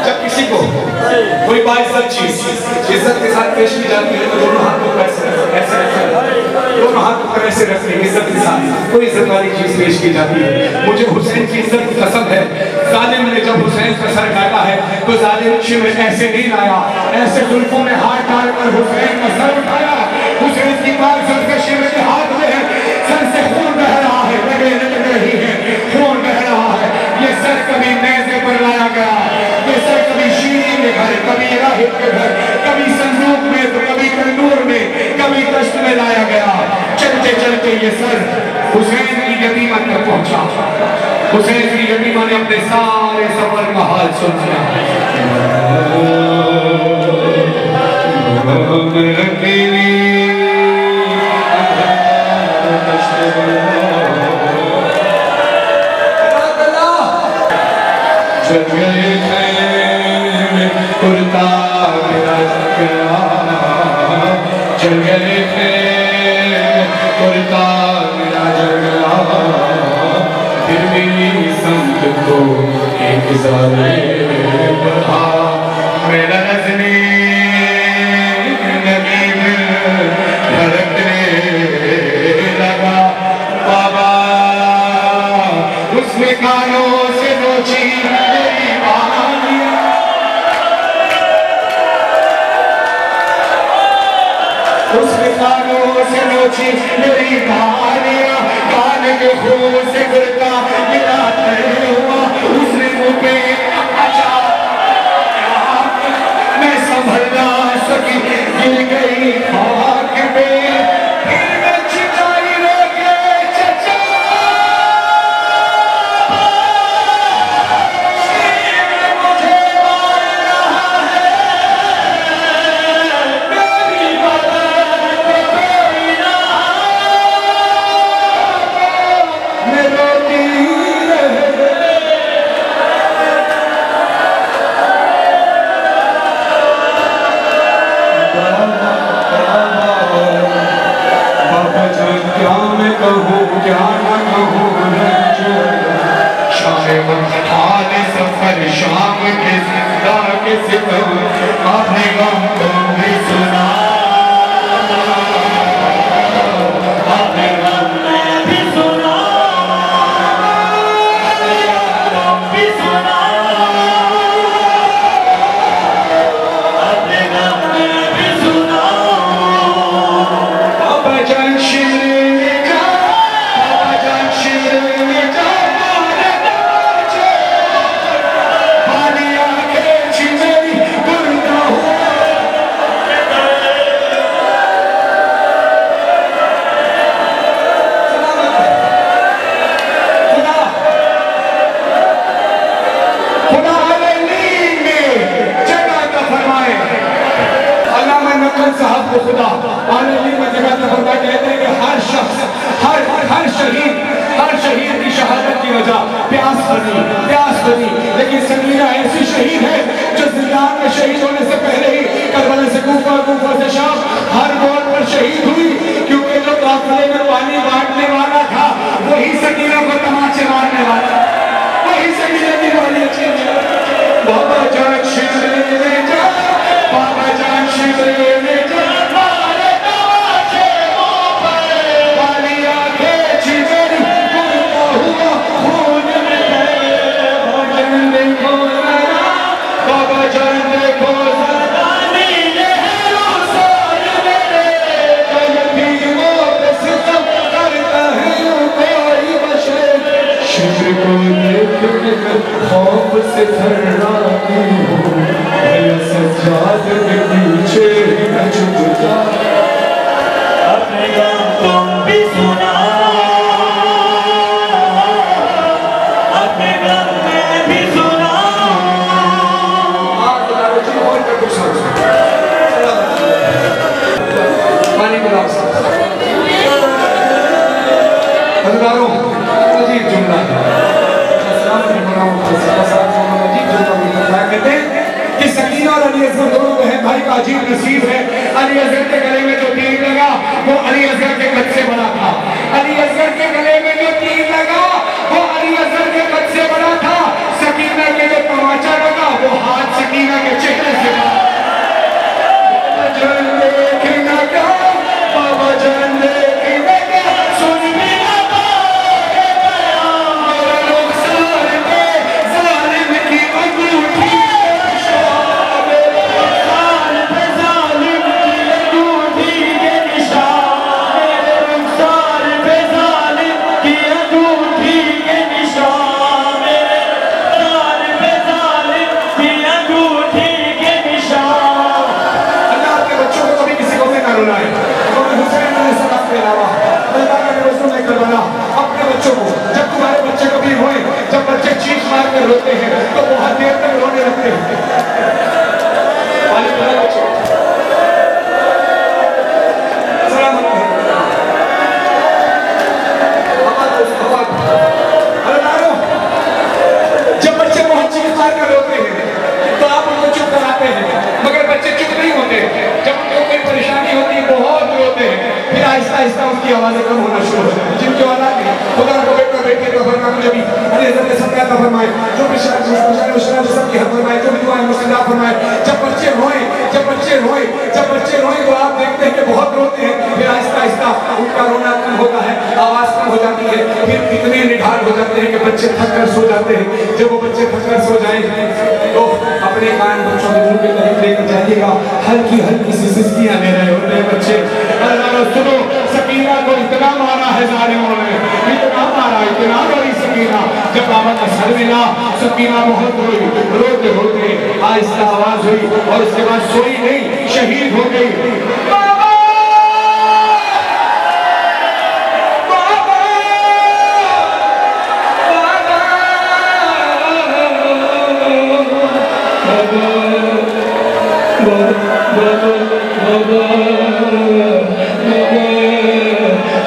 जब किसी को कोई बाइज्जत चीज इज्जत के साथ पेश की जाती है तो दोनों हाथ को ऐसे दोनों हाथ को ऐसे रखने इज्जत के साथ कोई इज्जत वाली चीज पेश की जाती है। मुझे हुसैन की इज्जत की कसम है, जालिम ने जब हुसैन का सर काटा है तो जालिम शिव ऐसे नहीं लाया, ऐसे जुल्फों में हाथ डालकर हुसैन का सर उठाया। हुसैन की बात सर के शिव के हाथ में है, सर से खून बह रहा है, लगे लग रही है, खून बह रहा है। ये सर कभी नेज़े पर लाया गया, ये सर कभी शीरी के घर, कभी राहिब के घर, कभी संदूक में तो कभी तंदूर में, कभी कष्ट में लाया गया। चलते चलते ये सर हुसैन की यतीमा तक पहुंचा। हुसैन की यतीमा ने अपने सारे सफर का हाल सुनाया। चल गए कुर्ता मेरा गया, चल गए थे कुर्ता मेरा जल गया, फिर भी संत को एक ज़ाले बढ़ा। मेरा रजनी नगीन धड़कने लगा, बाबा उसमें कानों से नोची मेरी बालियां, उसमें कानों से नोची मेरी बालियां, कान के खून से गिरता गिरा हुआ उसने मुँह पे अच्छा मैं संभल ना सकी, गिर गई खाक पे। फिर मैं चिताई रोके चचा मुझे मार रहा है, मेरी मदद कोई ना मैं रोती क्या मैं कहूँ क्या न कहूँ, शाम हाल सफर शाम के जिंदा के सितम अपने गम को भी सुना, अपने गम में भी सुना, भी सुना, अपने गम में भी सुना। बाबा जान साहब को खुदा आलमी में जगह तफरता कहते हैं कि हर शख्स हर शहीद की शहादत की वजह प्यास बनी, लेकिन समीरा ऐसी शहीद है जो जिंदान में शहीद होने से पहले ही करबला से कूफा से शाम हर दौर पर शहीद हुई, क्योंकि जो काफिले में पानी बांटने वाला था वही समीरा को तमाचे मारने वाला, वही समीरा की वाली चीज। बाबा जान शिवरे में जा, बाबा जान शिवरे में खौफ से थर्राती हूँ, सज्जाद के पीछे न छुप जा, अपने गम तुम भी सुना, अपने गम में भी सुना। पानी पिलाओ हज़ारों अजीब जुमला कहते हैं कि सकीना और अली असगर दोनों बहन भाई का अजीब नसीब है। अली असगर के गले में जो तीर लगा वो अली असगर के कद से बना था, अली असगर के गले में जो तीर लगा वो सकीना के चेहरे से रोते हैं तो बहुत देर तक रोने लगते हैं। जब बच्चे बहुत चीख मार कर रोते हैं तो आप उनको चुप कराते हैं, मगर बच्चे चुप नहीं होते। जब उनको कोई परेशानी होती है बहुत रोते हैं, फिर आहिस्ता आहिस्ता उनकी आवाजें कम होना शुरू हो जाती है। जिनकी औलाद है खुदा को बेटा बेटे को फरमाए मुझे भी अरे हज़रत सबका अता फरमाए, जो भी सबकी हक फरमाए, जो भी दुआएं मुस्तजाब फरमाए। जब बच्चे रोए तो आप देखते हैं कि बहुत रोते हैं, फिर आहिस्ता आहिस्ता उनका रोना कम होता है, आवाज कम हो जाती है, फिर इतने निढाल हो जाते हैं कि बच्चे थक कर सो जाते हैं। जब वो बच्चे थक कर सो जाए तो अपने कान बच्चों के मुंह के करीब लेकर जाइएगा, हल्की हल्की सी सिसकियां ले रहे होते हैं बच्चे। अल्लाह सुनो, सकीना को इतना मारा है जालिमों ने, इतना मारा, इतना रोई सकीना। जब बाबा का सर मिला सकीना बहुत रोई, रोते रोते आहिस्ता आवाज हुई और उसके बाद सोई नहीं, शहीद हो गई।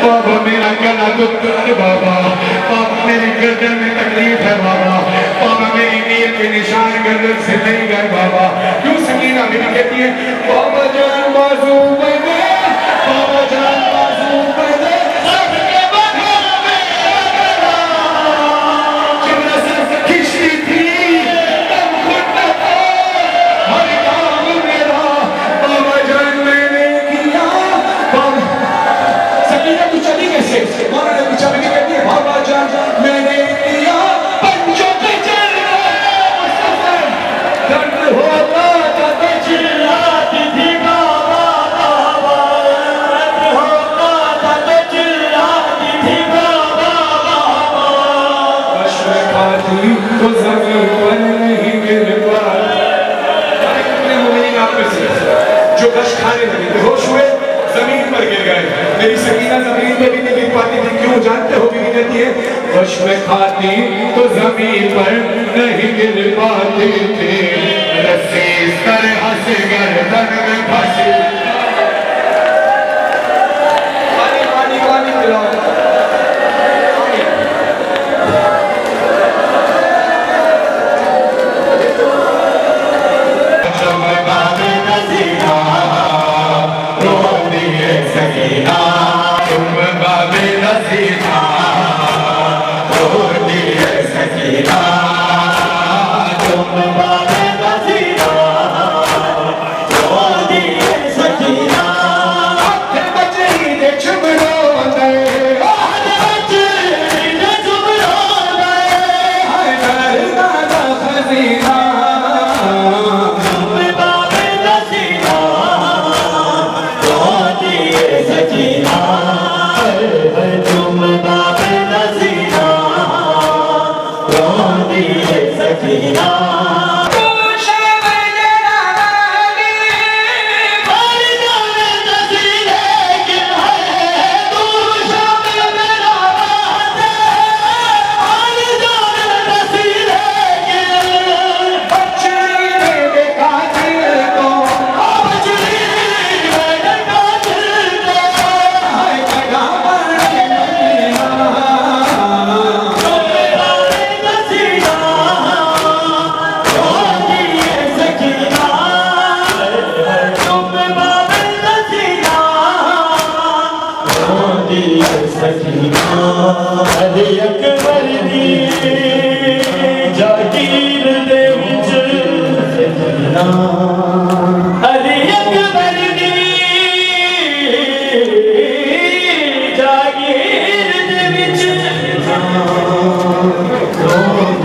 बाबा मेरा गला दुखता है बाबा, बाबा मेरी गर्दन में तकलीफ है बाबा, बाबा मेरी नीयत के निशान गर्दन से नहीं गए बाबा। क्यों सकीना मेरी कहती है बाबा जान बाजू बने, बाबा जान बाजू बने, सबके बंधुओं में लगा, जब नजर से खिंचती थी तब घुटना था हर काम मेरा, बाबा जान मैंने किया। बाबा सकीना तू चली कैसे? मौला ने पूछा, मैंने कहती है बाबा जान मैंने किया पंचों पे चल दर्द होता था तो चिल्लाती थी बाबा, बाबा दर्द होता था तो चिल्लाती थी बाबा, बाबा अश्व खाती तो जमीन पर नहीं गिर पाती। कितने मुमिन आप में से जो गश खाने लगे, बेहोश हुए, जमीन पर गिर गए। मेरी सकीना जमीन पे भी नहीं गिर पाती थी, क्यों जानते हो? बीवी कहती है गश में खाती तो जमीन पर नहीं गिर पाती थी, रस्सी सर हंस गर्दन में फंसी। पानी पानी पानी पिलाओ। सकीना तुम बाबे नसीहा रो दिए, सकीना तुम बाबे नसीहा रो दिए।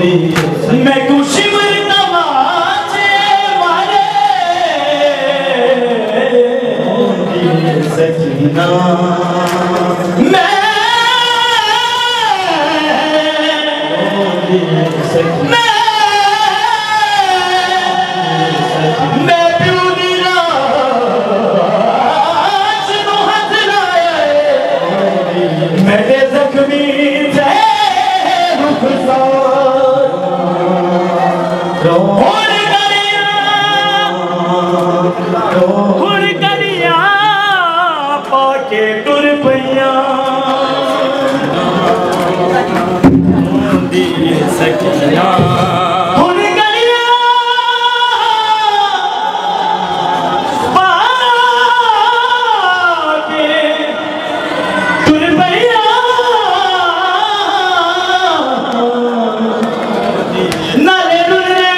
मैं कुछ तमाचे मारे सकीना मैं प्यूरी राज नु हाथ लाया मेरे जख्मी थे हुण करिया पाके टुर पैया सकिया हुण करिया पाके टुर पैया नाले रुलने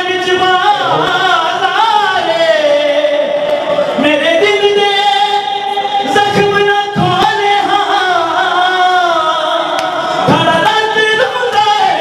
बिच बाज़ारे मेरे दिल दे जख्म न खोले थोड़ा दर्द रोंदा है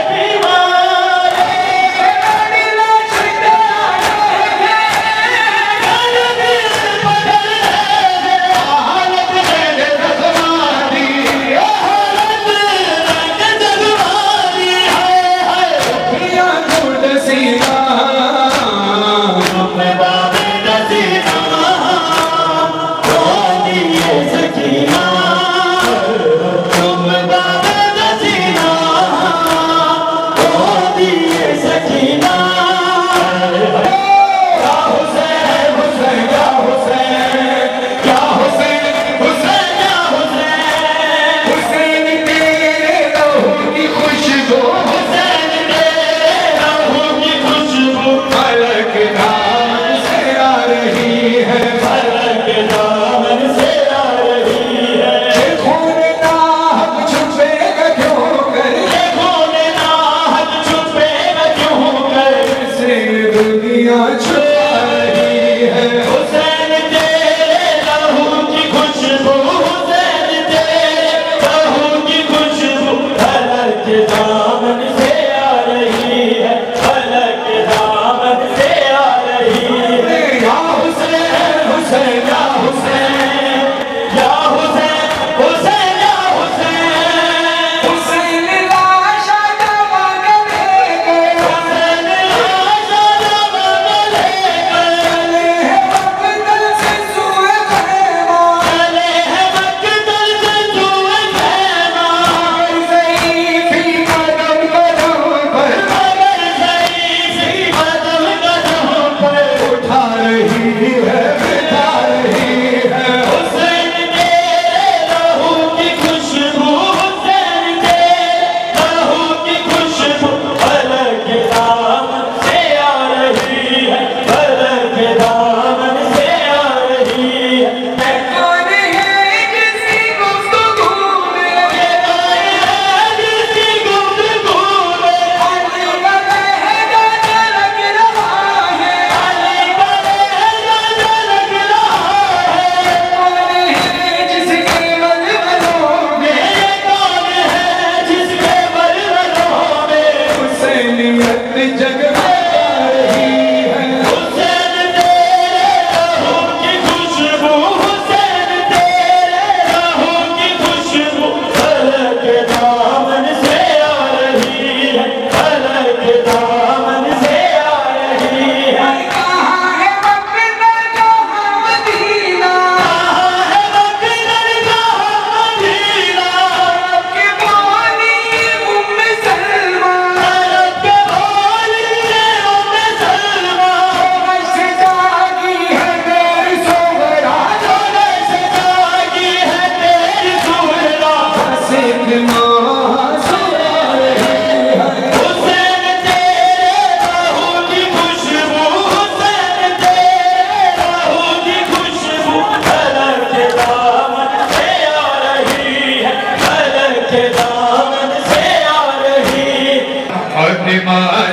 बीमार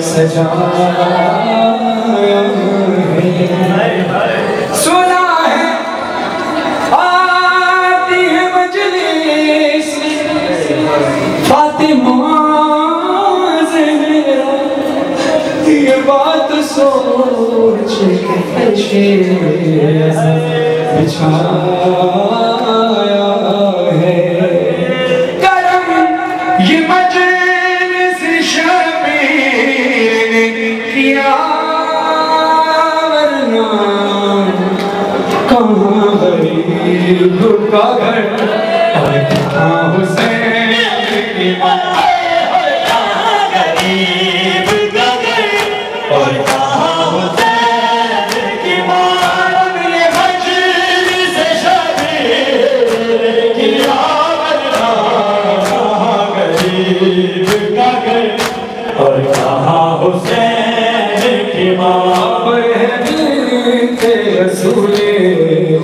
सजाया है। सुना है आती है मजलिस फातिमा ज़हरा, ये बात सोच के बिछाया है। करम ये मजलिस शबीर ने किया, वरना कहाँ गरीब का घर और कहाँ हुसैन की माँ, कहाँ गरीब का घर और कहाँ हुसैन की माँ। ये मजलिस शबीर की आवरना, कहाँ गरीब का घर और कहाँ हुसैन की माँ। रसूले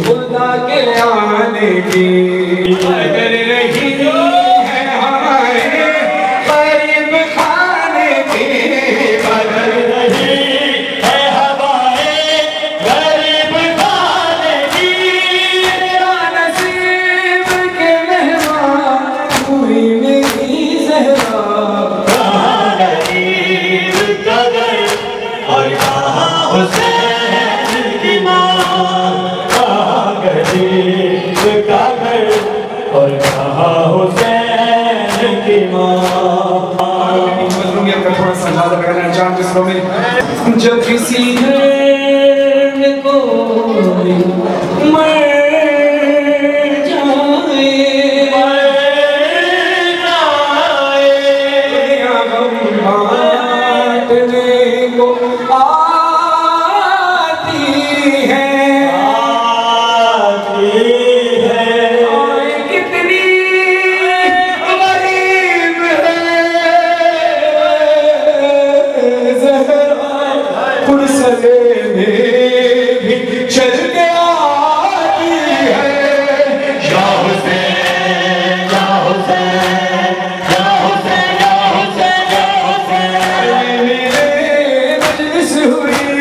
खुदा के आने की अगर रही है हमारे गरीब खाने की, बदल रही है हवाएं गरीब खाने की। मेरा नसीब के मेहमान हुई मेरी ज़हरा, कहाँ गरीब का घर और कहाँ हुसैन की माँ। कहाँ गरीब का घर और कहाँ हुसैन की माँ। का थोड़ा सा अंदाजा लगाना चाहूँ जिसको में जब किसी घर में कोई मर जाए, दुनिया गम बांटने को आती है। और कितनी गरीब है ज़हरा, फुर्सते में भी चल के आती है। या हुसैन या हुसैन या हुसैन या हुसैन या हुसैन। मेरे मजलिस हुई